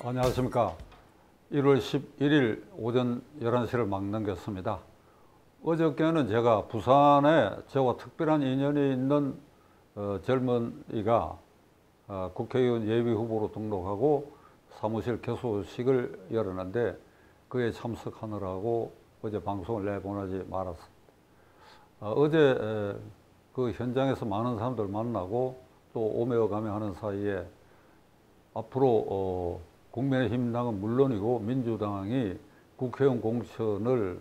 안녕하십니까. 1월 11일 오전 11시를 막 넘겼습니다. 어저께는 제가 부산에 저와 특별한 인연이 있는 젊은이가 국회의원 예비후보로 등록하고 사무실 개소식을 열었는데 그에 참석하느라고 어제 방송을 내보내지 말았습니다. 어제 그 현장에서 많은 사람들 만나고 또 오며 가며 하는 사이에 앞으로 국민의힘당은 물론이고 민주당이 국회의원 공천을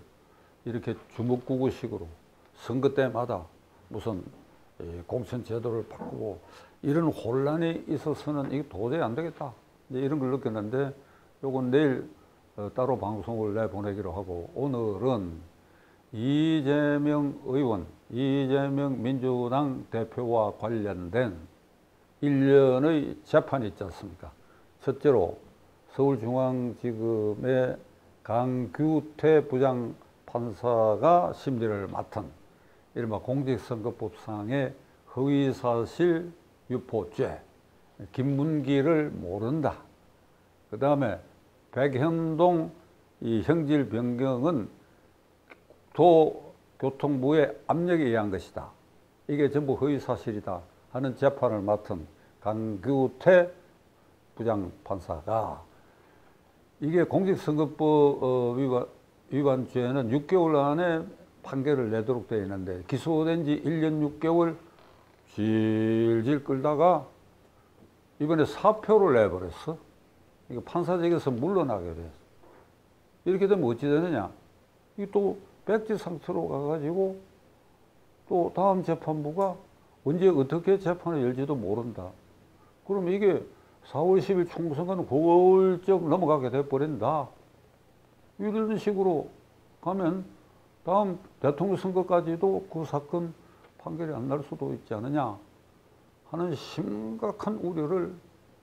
이렇게 주먹구구식으로 선거 때마다 무슨 공천 제도를 바꾸고 이런 혼란이 있어서는 이게 도저히 안 되겠다, 이제 이런 걸 느꼈는데 요건 내일 따로 방송을 내보내기로 하고, 오늘은 이재명 의원, 이재명 민주당 대표와 관련된 일련의 재판이 있지 않습니까? 첫째로 서울중앙지검의 강규태 부장판사가 심리를 맡은 이른바 공직선거법상의 허위사실 유포죄, 김문기를 모른다. 그 다음에 백현동 이 형질 변경은 도교통부의 압력에 의한 것이다. 이게 전부 허위사실이다 하는 재판을 맡은 강규태 부장판사가 이게 공직선거법 위반죄는 6개월 안에 판결을 내도록 되어 있는데 기소된 지 1년 6개월 질질 끌다가 이번에 사표를 내버렸어. 이거 판사직에서 물러나게 됐어. 이렇게 되면 어찌 되느냐? 이게 또 백지 상태로 가가지고 또 다음 재판부가 언제 어떻게 재판을 열지도 모른다. 그럼 이게 4월 10일 총선거는 골쩍 넘어가게 돼버린다. 이런 식으로 가면 다음 대통령 선거까지도 그 사건 판결이 안 날 수도 있지 않느냐 하는 심각한 우려를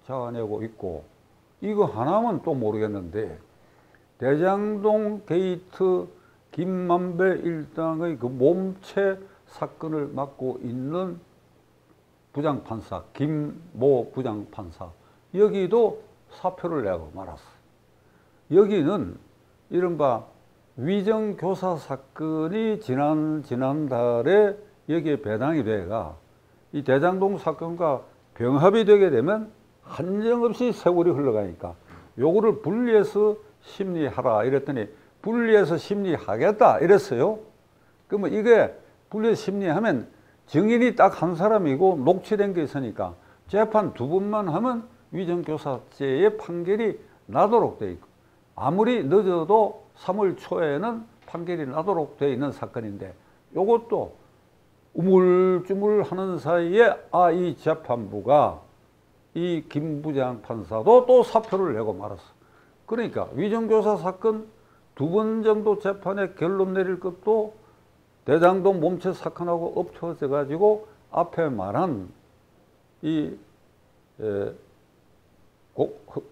자아내고 있고, 이거 하나만 또 모르겠는데 대장동 게이트 김만배 일당의 그 몸체 사건을 맡고 있는 부장판사 김모 부장판사, 여기도 사표를 내고 말았어. 여기는 이른바 위정교사 사건이 지난달에 여기에 배당이 돼가 이 대장동 사건과 병합이 되게 되면 한정없이 세월이 흘러가니까 요거를 분리해서 심리하라 이랬더니 분리해서 심리하겠다 이랬어요. 그러면 이게 분리해서 심리하면 증인이 딱 한 사람이고 녹취된 게 있으니까 재판 2번만 하면 위정교사죄의 판결이 나도록 돼 있고, 아무리 늦어도 3월 초에는 판결이 나도록 돼 있는 사건인데 요것도 우물쭈물 하는 사이에 이 재판부가 이 김 부장 판사도 또 사표를 내고 말았어. 그러니까 위정교사 사건 2번 정도 재판에 결론 내릴 것도 대장동 몸체 사건하고 엎쳐져 가지고 앞에 말한 이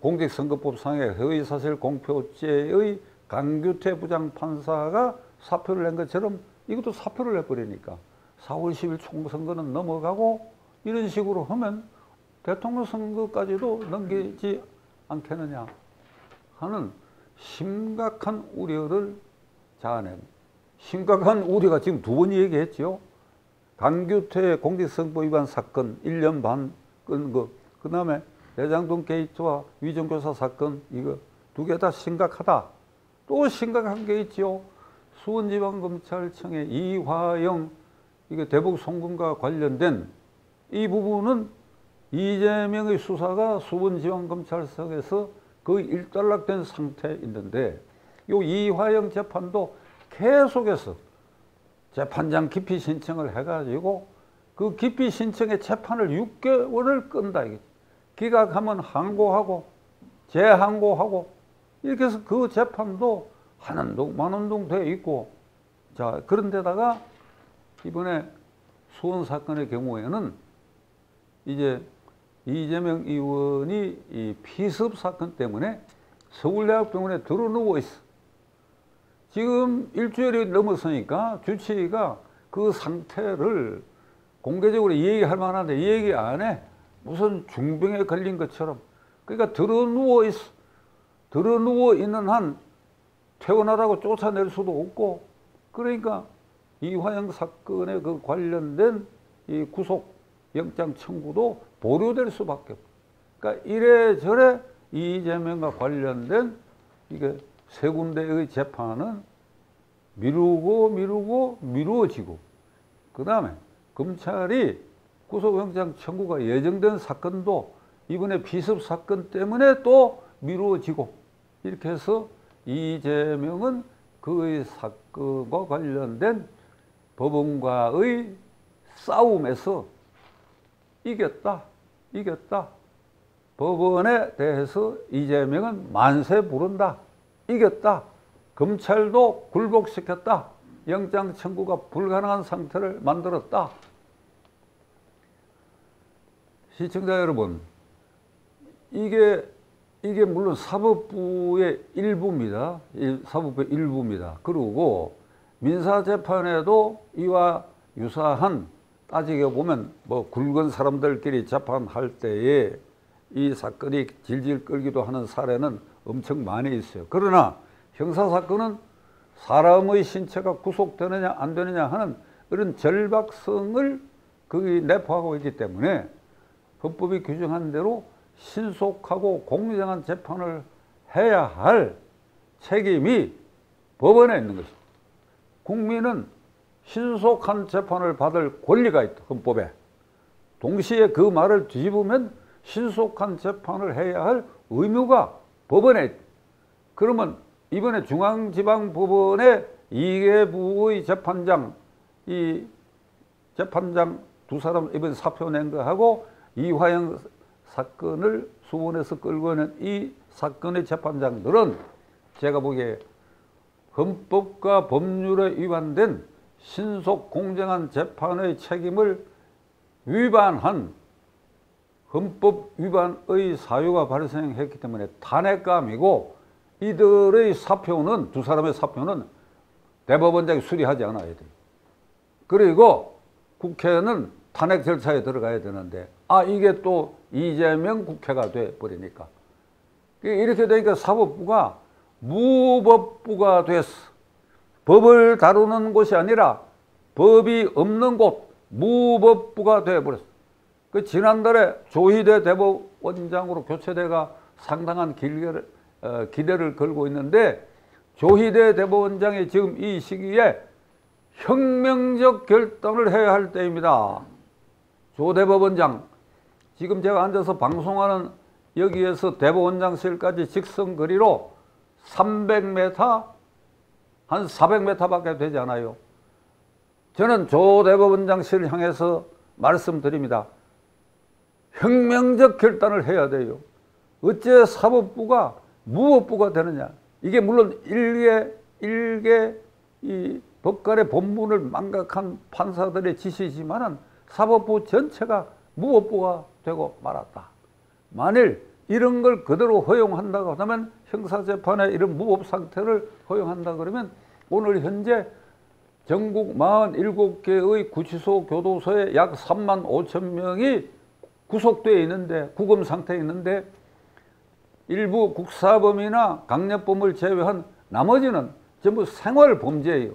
공직선거법상의 허위사실 공표죄의 강규태 부장판사가 사표를 낸 것처럼 이것도 사표를 내버리니까 4월 10일 총선거는 넘어가고 이런 식으로 하면 대통령 선거까지도 넘기지 않겠느냐 하는 심각한 우려를 자아냅니다. 심각한 우려가 지금 2번 얘기했죠. 강규태 공직선거법 위반 사건 1년 반 끈 거, 그 다음에 대장동 게이트와 위정교사 사건, 이거 2개 다 심각하다. 또 심각한 게 있죠. 수원지방검찰청의 이화영 이게 대북 송금과 관련된 이 부분은 이재명의 수사가 수원지방검찰청에서 거의 일단락된 상태에 있는데 요 이화영 재판도 계속해서 재판장 기피 신청을 해가지고 그 기피 신청의 재판을 6개월을 끈다. 기각하면 항고하고 재항고하고 이렇게 해서 그 재판도 한운동 만운동 돼 있고, 자 그런데다가 이번에 수원 사건의 경우에는 이제 이재명 의원이 이 피습 사건 때문에 서울대학병원에 들어누워 있어. 지금 일주일이 넘었으니까 주치의가 그 상태를 공개적으로 얘기할 만한데 얘기 안 해. 무슨 중병에 걸린 것처럼. 그러니까 들어 누워 있어. 드러누워 있는 한 퇴원하라고 쫓아낼 수도 없고, 그러니까 이화영 사건에 그 관련된 이 구속 영장 청구도 보류될 수밖에 없고, 그러니까 이래저래 이재명과 관련된 이게 세 군데의 재판은 미루어지고, 그 다음에 검찰이 구속영장 청구가 예정된 사건도 이번에 비습 사건 때문에 또 미루어지고, 이렇게 해서 이재명은 그의 사건과 관련된 법원과의 싸움에서 이겼다. 법원에 대해서 이재명은 만세 부른다. 이겼다. 검찰도 굴복시켰다. 영장 청구가 불가능한 상태를 만들었다. 시청자 여러분, 이게 물론 사법부의 일부입니다. 사법부의 일부입니다. 그리고 민사재판에도 이와 유사한, 따지게 보면 뭐 굵은 사람들끼리 재판할 때에 이 사건이 질질 끌기도 하는 사례는 엄청 많이 있어요. 그러나 형사사건은 사람의 신체가 구속되느냐 안 되느냐 하는 이런 절박성을 거기 내포하고 있기 때문에 헌법이 규정한 대로 신속하고 공정한 재판을 해야 할 책임이 법원에 있는 것입니다. 국민은 신속한 재판을 받을 권리가 있다, 헌법에. 동시에 그 말을 뒤집으면 신속한 재판을 해야 할 의무가 법원에 있다. 그러면 이번에 중앙지방법원의 이계부의 재판장, 이 재판장 두 사람 이번 사표 낸 거하고 이화영 사건을 수원에서 끌고 있는 이 사건의 재판장들은 제가 보기에 헌법과 법률에 위반된 신속 공정한 재판의 책임을 위반한 헌법 위반의 사유가 발생했기 때문에 탄핵감이고, 이들의 사표는, 두 사람의 사표는 대법원장이 수리하지 않아야 돼요. 그리고 국회는 탄핵 절차에 들어가야 되는데, 이게 또 이재명 국회가 돼버리니까. 이렇게 되니까 사법부가 무법부가 됐어. 법을 다루는 곳이 아니라 법이 없는 곳, 무법부가 돼버렸어. 지난달에 조희대 대법원장으로 교체돼가 상당한 기대를 걸고 있는데, 조희대 대법원장이 지금 이 시기에 혁명적 결단을 해야 할 때입니다. 조 대법원장, 지금 제가 앉아서 방송하는 여기에서 대법원장실까지 직선거리로 300m, 한 400m밖에 되지 않아요. 저는 조 대법원장실을 향해서 말씀드립니다. 혁명적 결단을 해야 돼요. 어째 사법부가 무법부가 되느냐. 이게 물론 일개 이 법관의 본분을 망각한 판사들의 지시지만은 사법부 전체가 무법부가 되고 말았다. 만일 이런 걸 그대로 허용한다고 하면, 형사재판에 이런 무법 상태를 허용한다 그러면 오늘 현재 전국 47개의 구치소, 교도소에 약 3만 5천 명이 구속되어 있는데, 구금 상태에 있는데, 일부 국사범이나 강력범을 제외한 나머지는 전부 생활범죄예요.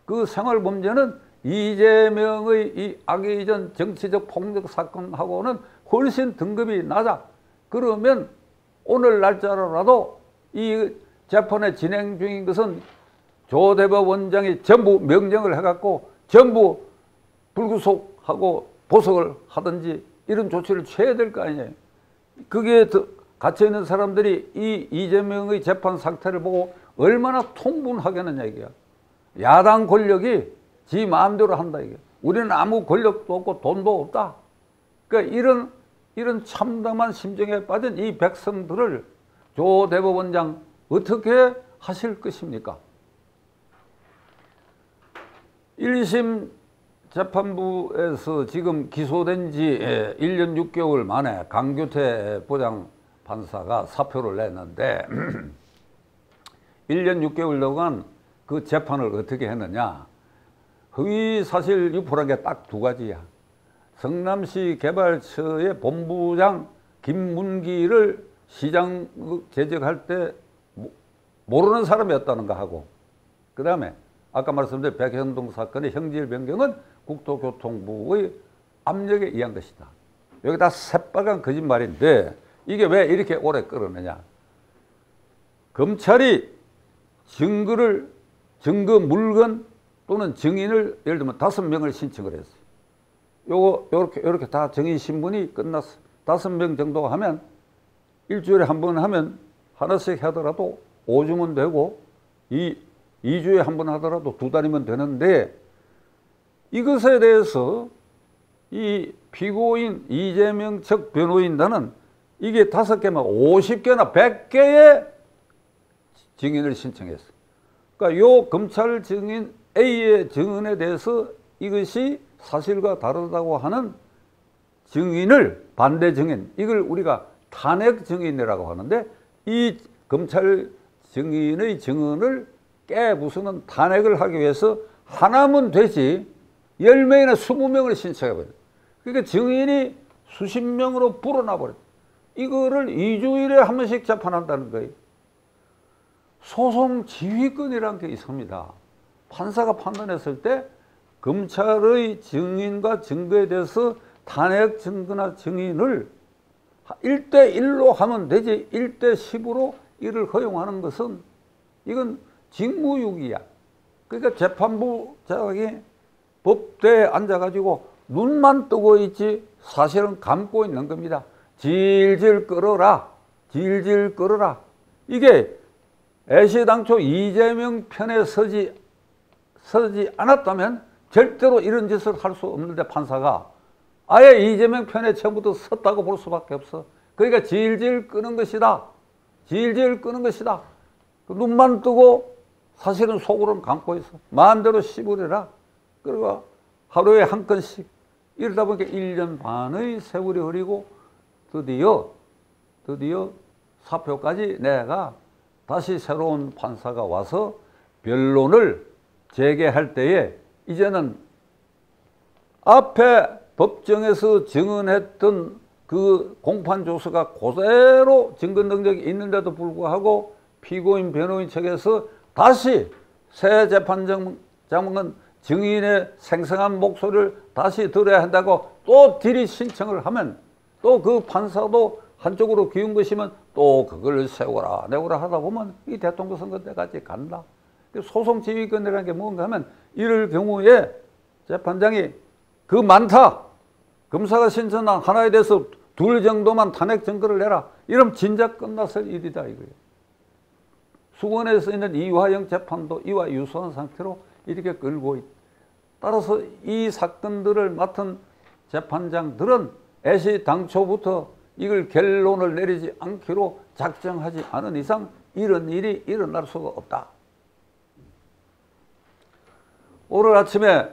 그 생활범죄는 이재명의 이 악의 이전 정치적 폭력 사건하고는 훨씬 등급이 낮아. 그러면 오늘 날짜로라도 이 재판에 진행 중인 것은 조 대법원장이 전부 명령을 해갖고 전부 불구속하고 보석을 하든지 이런 조치를 취해야 될 거 아니에요. 거기에 갇혀있는 사람들이 이 이재명의 재판 상태를 보고 얼마나 통분하겠느냐 이게야. 야당 권력이 지 마음대로 한다 이게. 우리는 아무 권력도 없고 돈도 없다. 그러니까 이런 참담한 심정에 빠진 이 백성들을 조 대법원장 어떻게 하실 것입니까? 1심 재판부에서 지금 기소된 지 1년 6개월 만에 강규태 부장판사가 사표를 냈는데 1년 6개월 동안 그 재판을 어떻게 했느냐. 허위사실 유포란 게 딱 두 가지야. 성남시 개발처의 본부장 김문기를 시장 재직할 때 모르는 사람이었다는가 하고, 그 다음에 아까 말씀드린 백현동 사건의 형질 변경은 국토교통부의 압력에 의한 것이다. 여기 다 새빨간 거짓말인데 이게 왜 이렇게 오래 끌었느냐. 검찰이 증거 물건 또는 증인을 예를 들면 5명을 신청을 했어요. 요렇게 다 증인 신문이 끝났어. 5명 정도 하면 일주일에 한 번 하면 하나씩 하더라도 5주면 되고 2주에 한 번 하더라도 2달이면 되는데 이것에 대해서 이 피고인 이재명 측 변호인단은 이게 5개만 50개나 100개의 증인을 신청했어. 그러니까 요 검찰 증인 A의 증언에 대해서 이것이 사실과 다르다고 하는 증인을 반대 증인, 이걸 우리가 탄핵 증인이라고 하는데 이 검찰 증인의 증언을 깨부수는 탄핵을 하기 위해서 하나면 되지 10명이나 20명을 신청해버려. 그러니까 증인이 수십 명으로 불어나버려. 이거를 2주일에 한 번씩 재판한다는 거예요. 소송 지휘권이라는 게 있습니다. 판사가 판단했을 때 검찰의 증인과 증거에 대해서 탄핵 증거나 증인을 1대1로 하면 되지 1대10으로 이를 허용하는 것은 이건 직무유기야. 그러니까 재판부 자기 법대에 앉아가지고 눈만 뜨고 있지 사실은 감고 있는 겁니다. 질질 끌어라. 질질 끌어라. 이게 애시당초 이재명 편에 서지 않았다면 절대로 이런 짓을 할 수 없는데 판사가 아예 이재명 편에 처음부터 섰다고 볼 수밖에 없어. 그러니까 질질 끄는 것이다. 질질 끄는 것이다. 눈만 뜨고 사실은 속으로는 감고 있어. 마음대로 씹으려라. 그리고 하루에 한 건씩 이러다 보니까 1년 반의 세월이 흐리고 드디어 사표까지 내가 다시 새로운 판사가 와서 변론을 재개할 때에 이제는 앞에 법정에서 증언했던 그 공판조서가 그대로 증거 능력이 있는데도 불구하고 피고인 변호인 측에서 다시 새 재판장은 증인의 생생한 목소리를 다시 들어야 한다고 또 들이 신청을 하면 또 그 판사도 한쪽으로 기운 것이면 또 그걸 세워라 내워라 하다 보면 이 대통령 선거 때까지 간다. 소송 지휘권이라는 게 뭔가 하면 이럴 경우에 재판장이 그 많다. 검사가 신청한 하나에 대해서 2 정도만 탄핵 증거를 내라. 이러면 진작 끝났을 일이다 이거예요. 수원에서 있는 이화영 재판도 이와 유사한 상태로 이렇게 끌고 있다. 따라서 이 사건들을 맡은 재판장들은 애시당초부터 이걸 결론을 내리지 않기로 작정하지 않은 이상 이런 일이 일어날 수가 없다. 오늘 아침에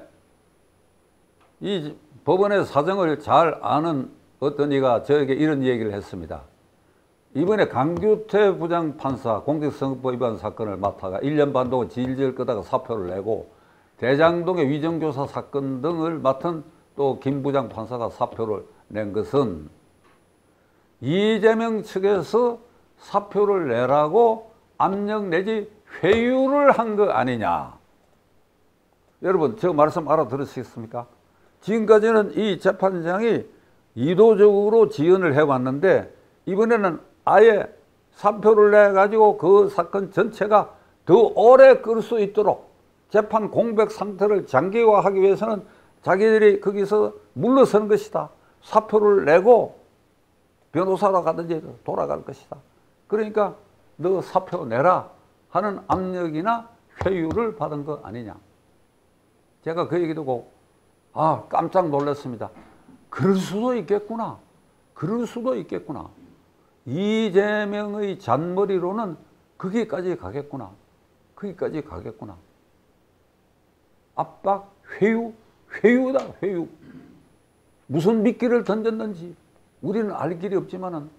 이 법원의 사정을 잘 아는 어떤 이가 저에게 이런 얘기를 했습니다. 이번에 강규태 부장판사 공직선거법 위반 사건을 맡아가 1년 반 동안 질질 끄다가 사표를 내고 대장동의 위정교사 사건 등을 맡은 또 김 부장판사가 사표를 낸 것은 이재명 측에서 사표를 내라고 압력 내지 회유를 한 거 아니냐. 여러분 저 말씀 알아들으시겠습니까? 지금까지는 이 재판장이 의도적으로 지연을 해왔는데 이번에는 아예 사표를 내가지고 그 사건 전체가 더 오래 끌 수 있도록 재판 공백 상태를 장기화하기 위해서는 자기들이 거기서 물러서는 것이다. 사표를 내고 변호사로 가든지 돌아갈 것이다. 그러니까 너 사표 내라 하는 압력이나 회유를 받은 거 아니냐. 제가 그 얘기 듣고 깜짝 놀랐습니다. 그럴 수도 있겠구나. 그럴 수도 있겠구나. 이재명의 잔머리로는 거기까지 가겠구나. 거기까지 가겠구나. 압박, 회유다, 회유. 무슨 미끼를 던졌는지 우리는 알 길이 없지만은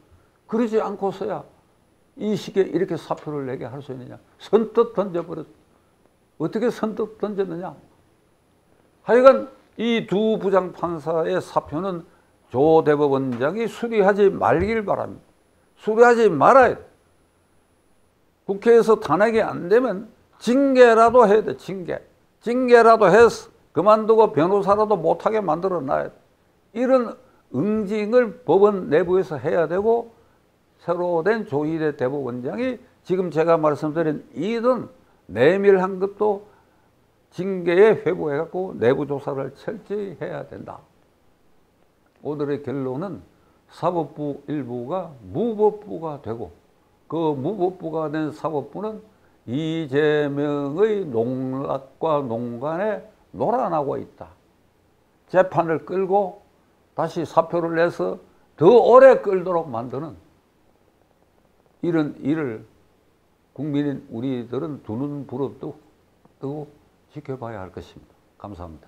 그러지 않고서야 이 시기에 이렇게 사표를 내게 할 수 있느냐. 선뜻 던져버렸어. 어떻게 선뜻 던졌느냐. 하여간 이 두 부장판사의 사표는 조 대법원장이 수리하지 말길 바랍니다. 수리하지 말아야 돼. 국회에서 탄핵이 안 되면 징계라도 해야 돼. 징계라도 해서 그만두고 변호사라도 못하게 만들어 놔야 돼. 이런 응징을 법원 내부에서 해야 되고, 새로 된 조희대 대법원장이 지금 제가 말씀드린 이런 내밀한 것도 징계에 회부해갖고 내부 조사를 철저히 해야 된다. 오늘의 결론은 사법부 일부가 무법부가 되고, 그 무법부가 된 사법부는 이재명의 농락과 농간에 놀아나고 있다. 재판을 끌고 다시 사표를 내서 더 오래 끌도록 만드는 이런 일을 국민인 우리들은 두 눈 부릅뜨고 지켜봐야 할 것입니다. 감사합니다.